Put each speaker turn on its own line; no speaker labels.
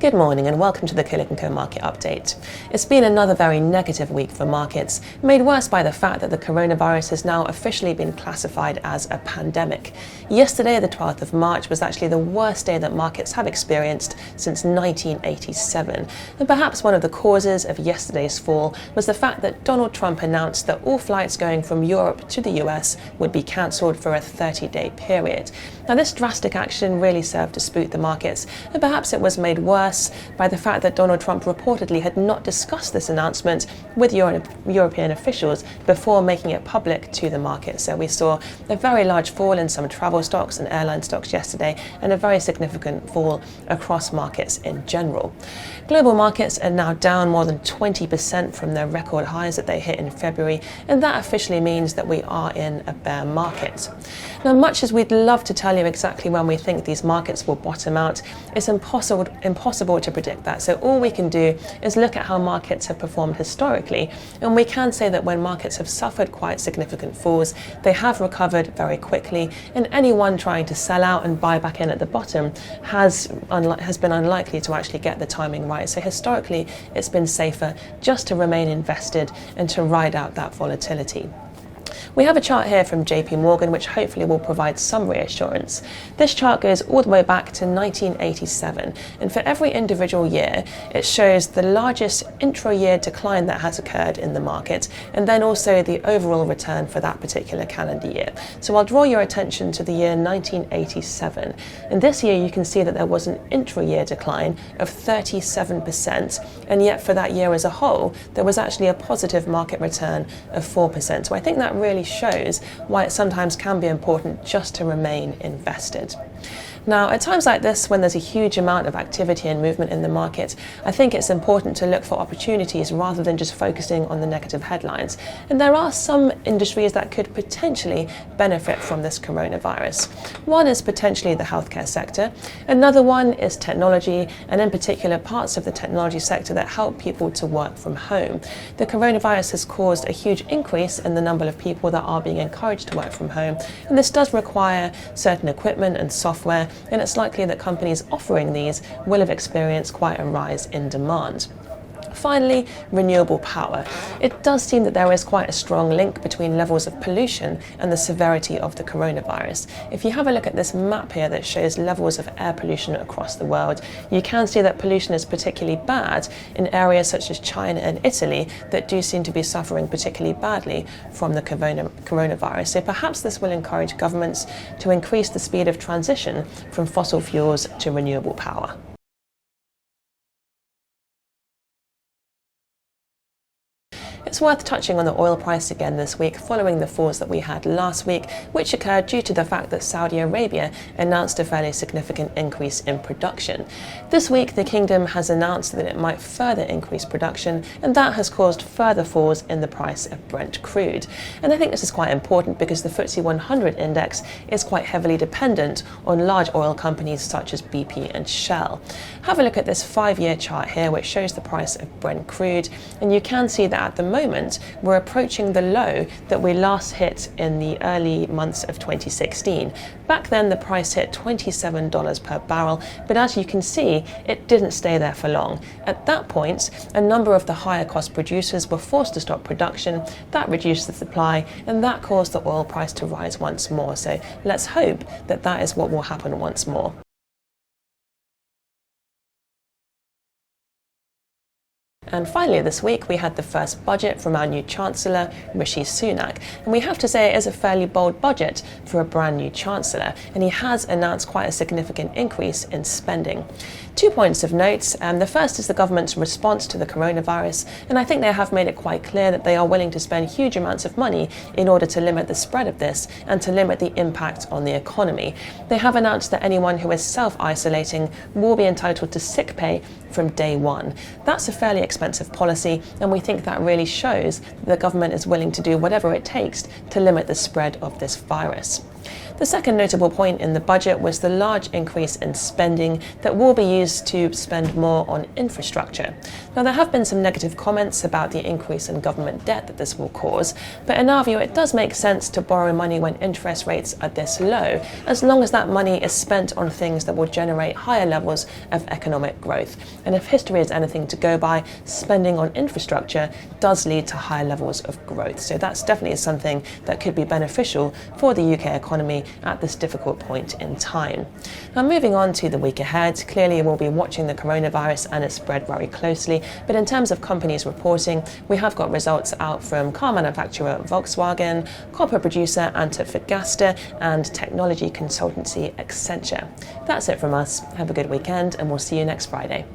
Good morning and welcome to the Killik & Co market update. It's been another very negative week for markets, made worse by the fact that the coronavirus has now officially been classified as a pandemic. Yesterday, the 12th of March, was actually the worst day that markets have experienced since 1987. And perhaps one of the causes of yesterday's fall was the fact that Donald Trump announced that all flights going from Europe to the US would be cancelled for a 30-day period. Now, this drastic action really served to spook the markets, and perhaps it was made worse by the fact that Donald Trump reportedly had not discussed this announcement with European officials before making it public to the market. So we saw a very large fall in some travel stocks and airline stocks yesterday, and a very significant fall across markets in general. Global markets are now down more than 20% from their record highs that they hit in February, and that officially means that we are in a bear market. Now, much as we'd love to tell you exactly when we think these markets will bottom out, it's impossible to predict that. So all we can do is look at how markets have performed historically, and we can say that when markets have suffered quite significant falls, they have recovered very quickly, and anyone trying to sell out and buy back in at the bottom has been unlikely to actually get the timing right. So historically, it's been safer just to remain invested and to ride out that volatility. We have a chart here from JP Morgan which hopefully will provide some reassurance. This chart goes all the way back to 1987, and for every individual year it shows the largest intra-year decline that has occurred in the market, and then also the overall return for that particular calendar year. So I'll draw your attention to the year 1987, and this year you can see that there was an intra-year decline of 37%, and yet for that year as a whole there was actually a positive market return of 4%. So I think that really shows why it sometimes can be important just to remain invested. Now, at times like this, when there's a huge amount of activity and movement in the market, I think it's important to look for opportunities rather than just focusing on the negative headlines. And there are some industries that could potentially benefit from this coronavirus. One is potentially the healthcare sector. Another one is technology, and in particular parts of the technology sector that help people to work from home. The coronavirus has caused a huge increase in the number of people that are being encouraged to work from home, and this does require certain equipment and software, and it's likely that companies offering these will have experienced quite a rise in demand. Finally, renewable power. It does seem that there is quite a strong link between levels of pollution and the severity of the coronavirus. If you have a look at this map here that shows levels of air pollution across the world, you can see that pollution is particularly bad in areas such as China and Italy that do seem to be suffering particularly badly from the coronavirus. So perhaps this will encourage governments to increase the speed of transition from fossil fuels to renewable power. It's worth touching on the oil price again this week, following the falls that we had last week, which occurred due to the fact that Saudi Arabia announced a fairly significant increase in production. This week, the kingdom has announced that it might further increase production, and that has caused further falls in the price of Brent crude. And I think this is quite important because the FTSE 100 index is quite heavily dependent on large oil companies such as BP and Shell. Have a look at this 5-year chart here, which shows the price of Brent crude, and you can see that at the moment we're approaching the low that we last hit in the early months of 2016. Back then the price hit $27 per barrel, but as you can see, it didn't stay there for long. At that point, a number of the higher cost producers were forced to stop production. That reduced the supply, and that caused the oil price to rise once more. So let's hope that that is what will happen once more. And finally this week we had the first budget from our new Chancellor, Rishi Sunak. And we have to say it is a fairly bold budget for a brand new Chancellor, and he has announced quite a significant increase in spending. 2 points of note. The first is the government's response to the coronavirus, and I think they have made it quite clear that they are willing to spend huge amounts of money in order to limit the spread of this and to limit the impact on the economy. They have announced that anyone who is self-isolating will be entitled to sick pay from day one. That's a fairly expensive policy, and we think that really shows that the government is willing to do whatever it takes to limit the spread of this virus. The second notable point in the budget was the large increase in spending that will be used to spend more on infrastructure. Now, there have been some negative comments about the increase in government debt that this will cause, but in our view it does make sense to borrow money when interest rates are this low, as long as that money is spent on things that will generate higher levels of economic growth. And if history is anything to go by, spending on infrastructure does lead to higher levels of growth. So that's definitely something that could be beneficial for the UK economy at this difficult point in time. Now, moving on to the week ahead, clearly we'll be watching the coronavirus and its spread very closely, but in terms of companies reporting, we have got results out from car manufacturer Volkswagen, copper producer Antofagasta, and technology consultancy Accenture. That's it from us. Have a good weekend, and we'll see you next Friday.